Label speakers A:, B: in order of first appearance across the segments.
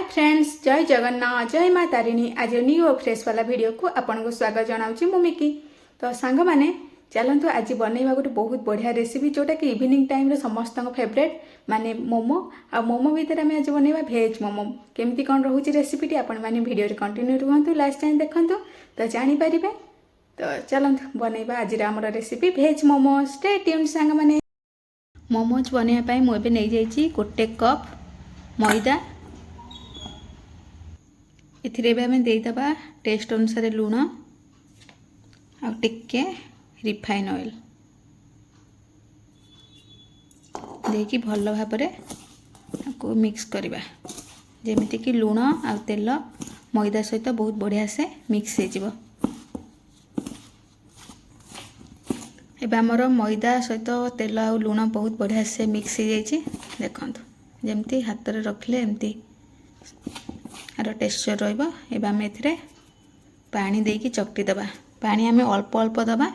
A: Friends जय जगन्नाथ जय माँ तारिणी आज न्यू और फ्रेश वाला वीडियो को आपन को स्वागत जनाऊँगी मु मिकी। तो सांग मैंने चलतु आज बनवा गोटे बहुत बढ़िया रेसिपी जोटा कि इवनिंग टाइम रे समस्त फेवरेट माने मोमो आ मोमो भितर आम आज बनवा भेज मोमो केमती कौन रोचे रेसिपीटी आपण मैंने वीडियो कंटिन्यू रुहतु लास्ट टाइम देखु तो जानीपारे। तो चलतु बनवा आज आम रेसिपी भेज मोमो स्टे ट्यून सांग मैंने। मोमोज बनवाई मुझे नहीं जाइए गोटे कप मैदा एथिरे भी आम देदबा टेस्ट अनुसार लुण आ टिके रिफाइन ऑयल देकी भल भाव को मिक्स करवा जेमिति कि लुण आ तेल मैदा सहित बहुत बढ़िया से मिक्स हो। एबे आमर मैदा सहित तेल आ लुण बहुत बढ़िया से मिक्स हो जाइए। देखंतु जेमती हाथ रे रखले एमती आर टेक्सचर रहिबो। एबे आम एथिरे पानी देकी चकटी दबा। पानी आम अल्प अल्प दबा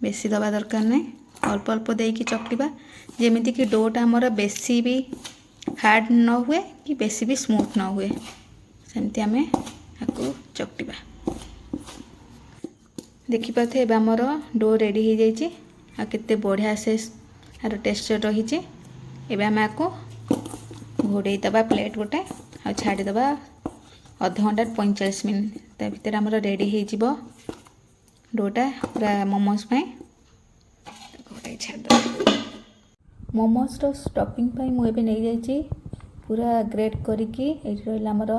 A: बेसी दबा दरकार नहीं अल्प अल्प देकी चकटिबा जेमिति कि डोटा आमर बेसी भी हार्ड न हुए कि बेसी भी स्मूथ न हुए सेमती आम आपको चकटिबा। देखिपारे एबे आमर डो रेडी हो जाइए आ केते बढ़िया से आर टेक्सचर रही। एबे आम आपको घोड़े दबा प्लेट गोटे आ छाड़ीदबा अध घंटा 45 मिनट ता भीतर आमर रेडी हो डोटा पूरा मोमोज घोड़े छाड़ीदबा। मोमोज स्टफिंग मुझे नहीं जाइए पूरा ग्रेट करिकी रहा आमर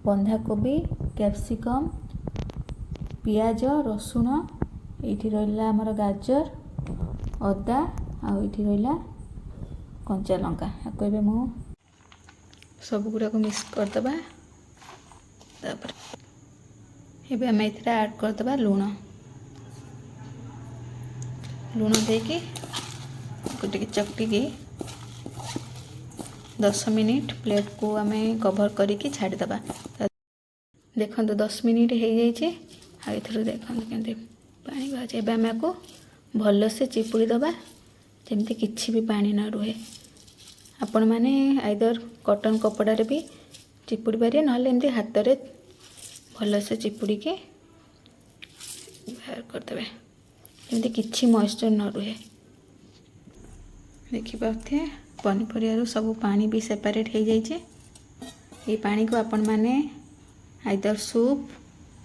A: बंधा कोबी कैप्सिकम पियाज रसुण ये रहा आमर गाजर अदा आठी रहा कंचा लंका आपको मु सब गुड़ा को मिक्स करदबा। एबे आम एथिरे ऐड करदबा लुण लुण देकी चकटिकी 10 मिनिट प्लेट को आम कवर करिकी छाड़ीदबा। देखो 10 मिनिट हो जाइए देखो केमती पानी बाहर। एबे आम आपको भल से चिपुड़ी दबा जमती किछि भी पानी न रुहे। आपण मैंने आइदर कॉटन कपड़ा भी चिपुड़ी पारे ना एमती हाथ रे भल से चिपुड़ी के बाहर करदे जमती किछि मॉइस्चर न रुहे। देखिपारे पनीपरिया सब पानी भी सेपरेट हो जाइए। ये पानी को आपण मैंने आइदर सूप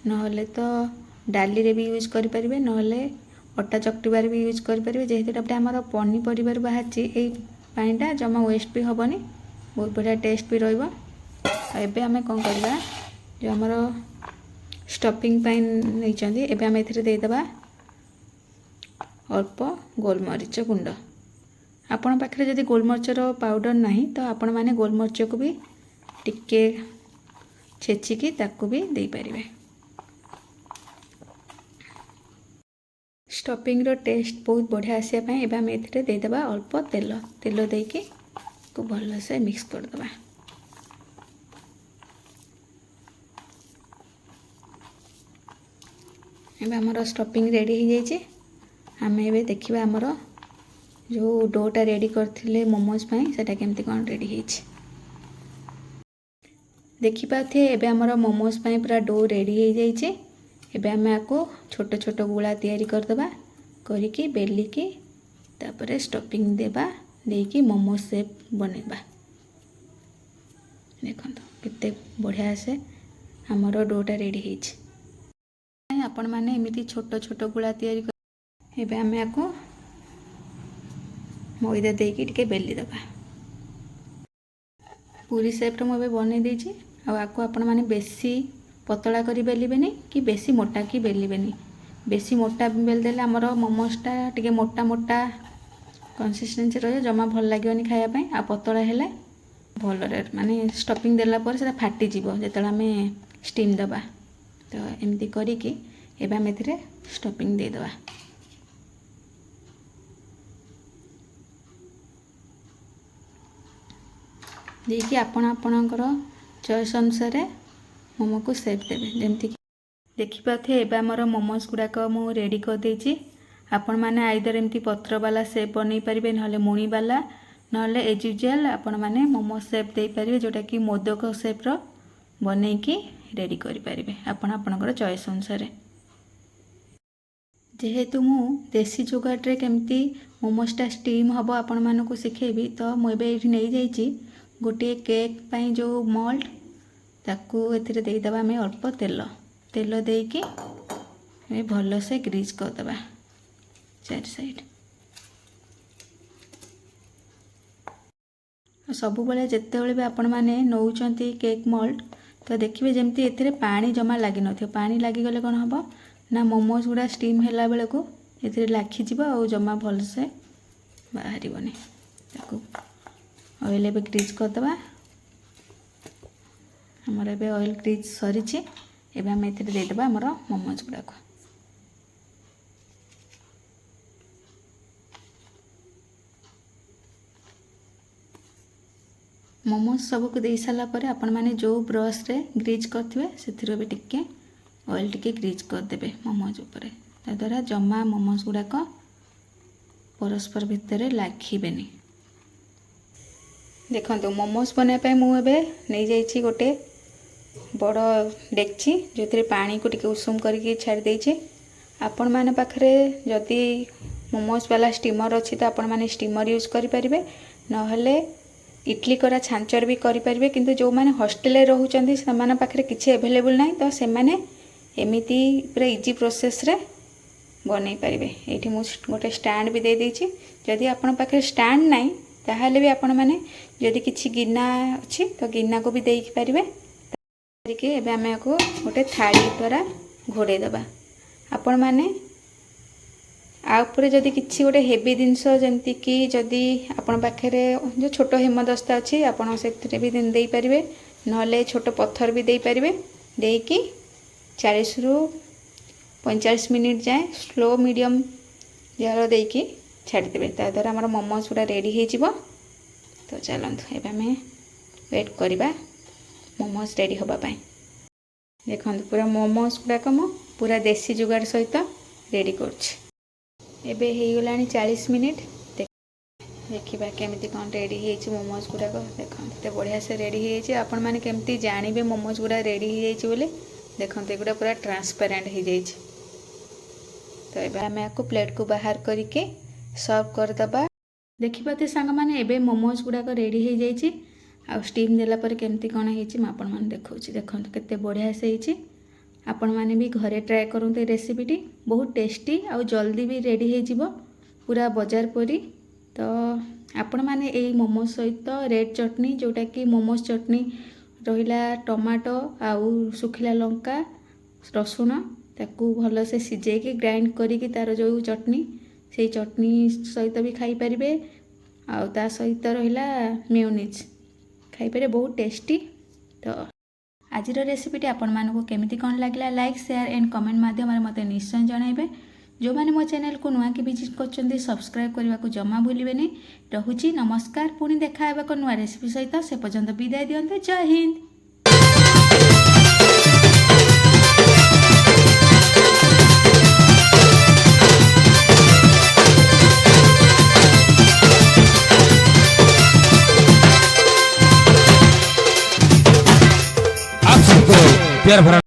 A: नहले तो डाली रे भी यूज करें नहले अटा चकटिबार भी यूज करें जेहेतु आमर पनीपरिया बाहर पानीटा जमा वेस्ट भी हेनी बहुत बढ़िया टेस्ट भी रहा। आम कौन करवा जो आमर स्टफिंग नहीं एबे आम एथिरे देदबा अल्प गोलमरीच गुंड। आपण पाखे जदि गोलमरीचर पाउडर नहीं तो आपण मैंने गोलमरीच को भी टिके छेचिकी ताकू भी दे पारिबे। स्टफिंग रो टेस्ट बहुत बढ़िया आसापी एबे आम एथिरे देदबा अल्प तेल तेल देकी को भल से मिक्स करदबा। एबे हमर स्टफिंग रेडी हो जाइए। आम एबे देखिबा हमर जो डोटा रेडी करथिले मोमोज पई सेटा केमती कोन रेडी होइछि। देखिपाथे एबे हमर मोमोज पई पूरा डो रेडी हो जाइए। एबे आम आपको छोट छोट गुला तैयारी करदबा करिकी बेलिकी तापरे स्टफिंग देबा देकी मोमो शेप बनेबा। देखंतु किते बढ़िया से हमर डोटा रेडी होइछि। आपण माने एमिति छोट छोट गुला तैयारी कर। एबे आम आपको मैदा देकी टिके बेली दबा पूरी शेप रे मो बने देछि। आपको आपण माने बेसी पतला करी बेलिबेनी कि बेसी मोटा की बेलिबेनी। बेसी मोटा बेल देले हमर मोमोसटा टिके मोटा मोटा कंसिस्टेंसी रहे जमा भल लागियोनी खाया पई। आ पतला हेले भल रे माने स्टफिंग देला पर सेटा फाटी जीवो जेतला हमें स्टीम दबा। तो एमती करिकी एबे हम एथिरे स्टफिंग दे दबा। देखि आपण आपणकर चॉइस अनुसार मोमो को सेप देवे जमती देखिपारे। एबे आमर मोमोज गुड़ाक मु रेडी कर देछि। आपण माने आइदर एमती पत्र वाला सेप बनै परिबे नहले मुणी वाला नहले एज यूजुअल आपण माने मोमो शेप दे पारिबे जोटा कि मोदक शेप रो बनै कि रेडी करि पारिबे आपण आपनकर चॉइस अनुसार। जेहेतु मु देसी जुगाड़ केमती मोमोसटा स्टीम हम आपण मानक शिखेबी तो मुझे ये नहीं जाइए गोटे केक पाई जो मोल्ड ताकू एथिरे देदेबा आम अल्प तेल तेल देकी भल से ग्रीज करदे चार साइड। सब बेले जितेबाला भी आपण मैंने नौकरी केक मोल्ड तो देखिए जमती एथिरे पानी जमा लगी न पानी लगिगले कौन हम ना मोमोज गुड़ा स्टीम हैला बेले को ये लाखीज और जमा भल से बाहर ऑयल ए ग्रीज करदे आमर ए ऑयल ग्रीज सरी आम देदेबा आमर मोमोज गुड़ाक। मोमोज सबको दे सारा पर आपण मैंने जो ब्रश रे ग्रीज करथिबे सेथिरो भी टिके ऑयल टिके ग्रीज करदेबे मोमोज उपरे ता द्वारा जमा मोमोज गुड़ाक परस्पर भितर लागिबेनी। देखो मोमोज बनाइबा मुझे नहीं जाइए गोटे बड़ डेक्ची जो पानी को टिके उषुम करके छाड़ी देछि। आपण माने पाखरे जदि मोमोज वाला स्टीमर अच्छी तो आपण माने स्टीमर यूज करें नहले इडली करा छांचर भी करें किंतु जो मैंने हॉस्टेल रोचंती से पाखरे किसी एभेलेबल ना तो से मैंने एमती पूरा इजी प्रोसेस रे बनै पारे। ये मुझे गोटे स्टैंड भी दे देछि जदि आपण पाखरे स्टैंड नाई ताहले भी आपण माने जदि किछि गिना अच्छी तो गिना को भी देई पारिबे करके एबे आमे को गोटे थाली द्वारा घोड़े दबा। आपण माने आउपरे जदि किछि गोटे हेवी जिनस जेमति कि जदि आपण पाखरे जो छोट हेमदस्ता अच्छी आपण सेथिरे भी देई पारिबे नहले छोट पत्थर भी देई पारिबे देकी 40 रु 45 मिनिट जाए स्लो मीडियम जार देकी छाड़देवे ता द्वारा आमर मोमोज गुड़ा रेडी हो। तो चलतु एबे आमे वेट करवा मोमोज रेडी होगापाई। देखो पूरा मोमोज गुड़ाक मु पूरा देसी जुगाड़ सहित रेडी करें 40 मिनिट देखा केमती कौन रेडी हो मोमोज गुड़ाक देखते बढ़िया से रेडी हो। आपण मैंने केमती जानवे मोमोज गुड़ा रेडी हो देखते एगुड़ा पूरा ट्रांसपेरेंट हो जाए। तो ये आम आपको प्लेट को बाहर करके सर्व करदबा। देखिए सांग मैंने एबे मोमोज गुड़ाक रेडी हो जाए आ स्टीम देला पर केमती कौन होपण मैंने देखा देखो केते बढ़िया से होती। आपण मैंने भी घरे ट्राए करूँ रेसिपीटी बहुत टेस्टी आउ जल्दी भी रेडी हो पूरा बाजार परी। तो आपण मैंने यही मोमोज सहित रेड चटनी जोटा कि मोमोज चटनी रहिला टमाटो आउ सुखिला लंका रसुण ताकू भल से सिझेकी ग्राइंड करी तार जो चटनी से चटनी सहित भी खाई पारिबे आउ ता सहित रहिला मेयोनीज खाई पारे बहुत टेस्टी। तो आज रेसिपीटी आपण मानक केमिति कौन लगे लाइक शेयर एंड कमेंट माध्यम मत निश्चय जनइबे। जो मैंने मो चैनल को नुआ कि विजिट कर सब्सक्राइब करने को जमा भूलिबेनी। रहुची नमस्कार पुणी देखा एक नुआ रेसिपी सहित से पर्यंत विदाय दियंतु। जय हिंद।
B: प्यार भरा